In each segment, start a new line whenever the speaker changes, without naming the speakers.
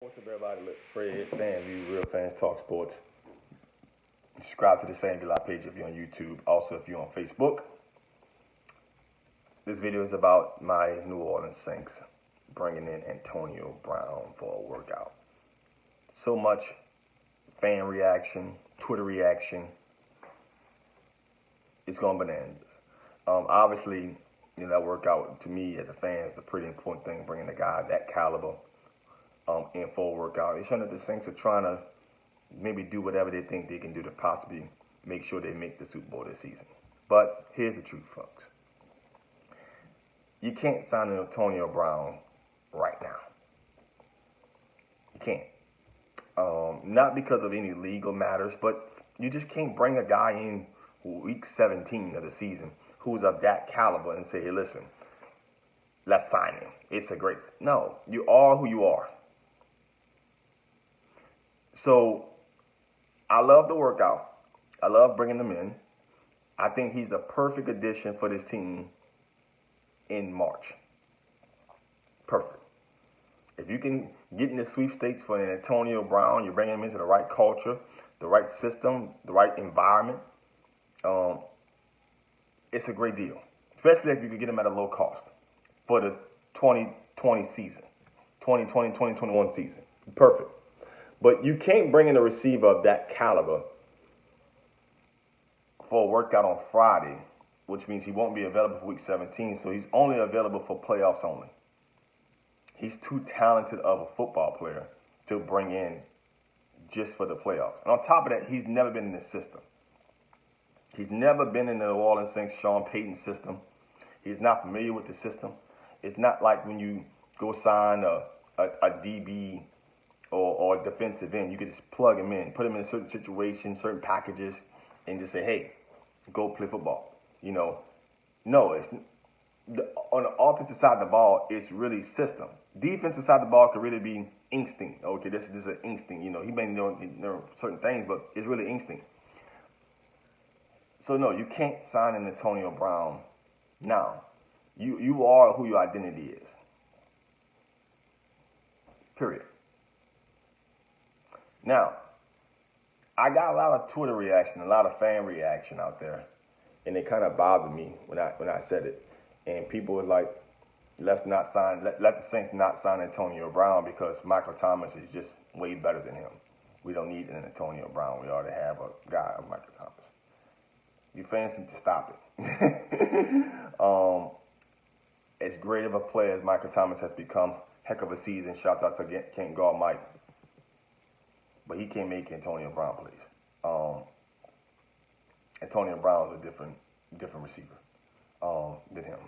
What's up, everybody? Look, Fred, Fan View, Real Fans Talk Sports. Subscribe to this Fan July page if you're on YouTube. Also, if you're on Facebook. This video is about my New Orleans Saints bringing in Antonio Brown for a workout. So much fan reaction, Twitter reaction. It's going bananas. Obviously, that workout to me as a fan is a pretty important thing, bringing a guy of that caliber in full workout. It's showing that the Saints are trying to maybe do whatever they think they can do to possibly make sure they make the Super Bowl this season. But here's the truth, folks. You can't sign Antonio Brown right now. You can't. Not because of any legal matters, but you just can't bring a guy in week 17 of the season who's of that caliber and say, hey, listen, let's sign him. It's a great... No, you are who you are. So, I love the workout. I love bringing them in. I think he's a perfect addition for this team in March. Perfect. If you can get in the sweepstakes for an Antonio Brown, you're bringing him into the right culture, the right system, the right environment. It's a great deal, especially if you can get him at a low cost for the 2020 season, 2020-2021 season. Perfect. But you can't bring in a receiver of that caliber for a workout on Friday, which means he won't be available for week 17, so he's only available for playoffs only. He's too talented of a football player to bring in just for the playoffs. And on top of that, he's never been in the system. He's never been in the New Orleans Saints Sean Payton system. He's not familiar with the system. It's not like when you go sign a DB or a defensive end. You can just plug him in, put him in a certain situation, certain packages, and just say, hey, go play football. No, it's on the offensive side of the ball, it's really system. Defensive side of the ball could really be instinct. Okay, this is an instinct. He may know certain things, but it's really instinct. So no, you can't sign an Antonio Brown now. You are who your identity is. Period. Now, I got a lot of Twitter reaction, a lot of fan reaction out there, and it kind of bothered me when I said it. And people were like, let the Saints not sign Antonio Brown because Michael Thomas is just way better than him. We don't need an Antonio Brown. We already have a guy of Michael Thomas. You fans need to stop it. As great of a player as Michael Thomas has become, heck of a season. Shout out to Can't Guard Mike. But he can't make Antonio Brown plays. Antonio Brown is a different receiver than him.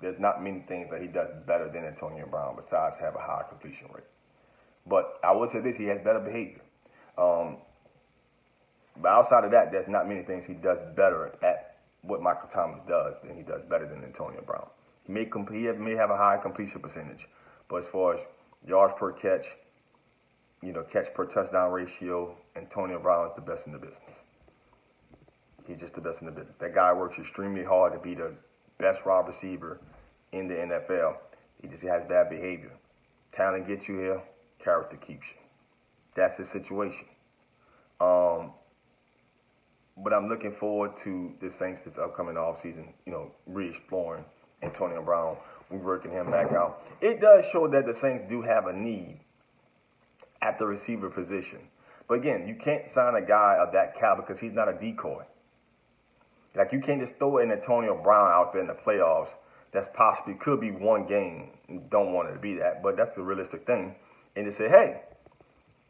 There's not many things that he does better than Antonio Brown besides have a high completion rate. But I will say this, he has better behavior. But outside of that, there's not many things he does better at what Michael Thomas does than he does better than Antonio Brown. He may have a high completion percentage, but as far as yards per catch, catch per touchdown ratio, Antonio Brown is the best in the business. He's just the best in the business. That guy works extremely hard to be the best wide receiver in the NFL. He just has bad behavior. Talent gets you here, character keeps you. That's his situation. But I'm looking forward to the Saints this upcoming offseason, re-exploring Antonio Brown, working him back out. It does show that the Saints do have a need at the receiver position. But again, you can't sign a guy of that caliber because he's not a decoy. Like, you can't just throw an Antonio Brown out there in the playoffs that's possibly could be one game. Don't want it to be that, but that's the realistic thing. And just say, hey,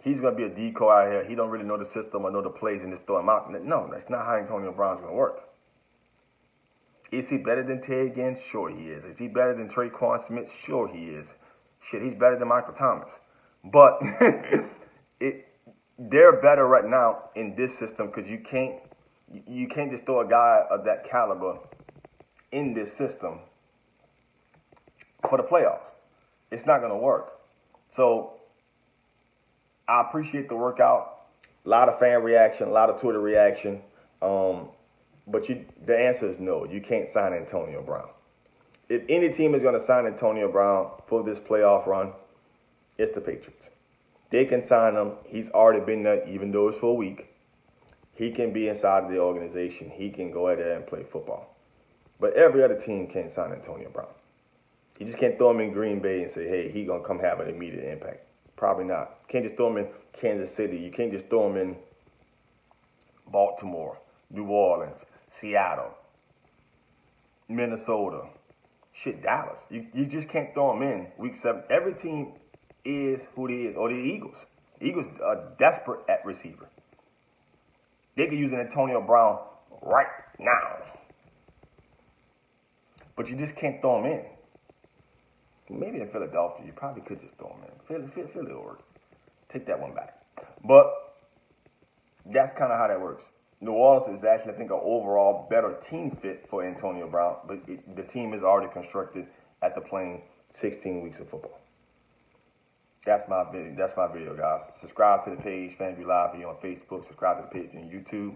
he's going to be a decoy out here. He don't really know the system or know the plays and just throw him out. No, that's not how Antonio Brown's going to work. Is he better than Ted Ginn? Sure he is. Is he better than Traquan Smith? Sure he is. Shit, he's better than Michael Thomas. But they're better right now in this system because you can't just throw a guy of that caliber in this system for the playoffs. It's not going to work. So I appreciate the workout. A lot of fan reaction, a lot of Twitter reaction. But the answer is no. You can't sign Antonio Brown. If any team is going to sign Antonio Brown for this playoff run, it's the Patriots. They can sign him. He's already been there, even though it's for a week. He can be inside of the organization. He can go out there and play football. But every other team can't sign Antonio Brown. You just can't throw him in Green Bay and say, hey, he's going to come have an immediate impact. Probably not. You can't just throw him in Kansas City. You can't just throw him in Baltimore, New Orleans, Seattle, Minnesota, Dallas. You just can't throw him in week 7. Every team is who they is, or the Eagles. Eagles are desperate at receiver. They could use an Antonio Brown right now. But you just can't throw him in. Maybe in Philadelphia, you probably could just throw him in. Philly will work. Take that one back. But that's kind of how that works. New Orleans is actually, I think, an overall better team fit for Antonio Brown, but the team is already constructed after playing 16 weeks of football. That's my video, guys. Subscribe to the page, FanView Live here on Facebook. Subscribe to the page on YouTube.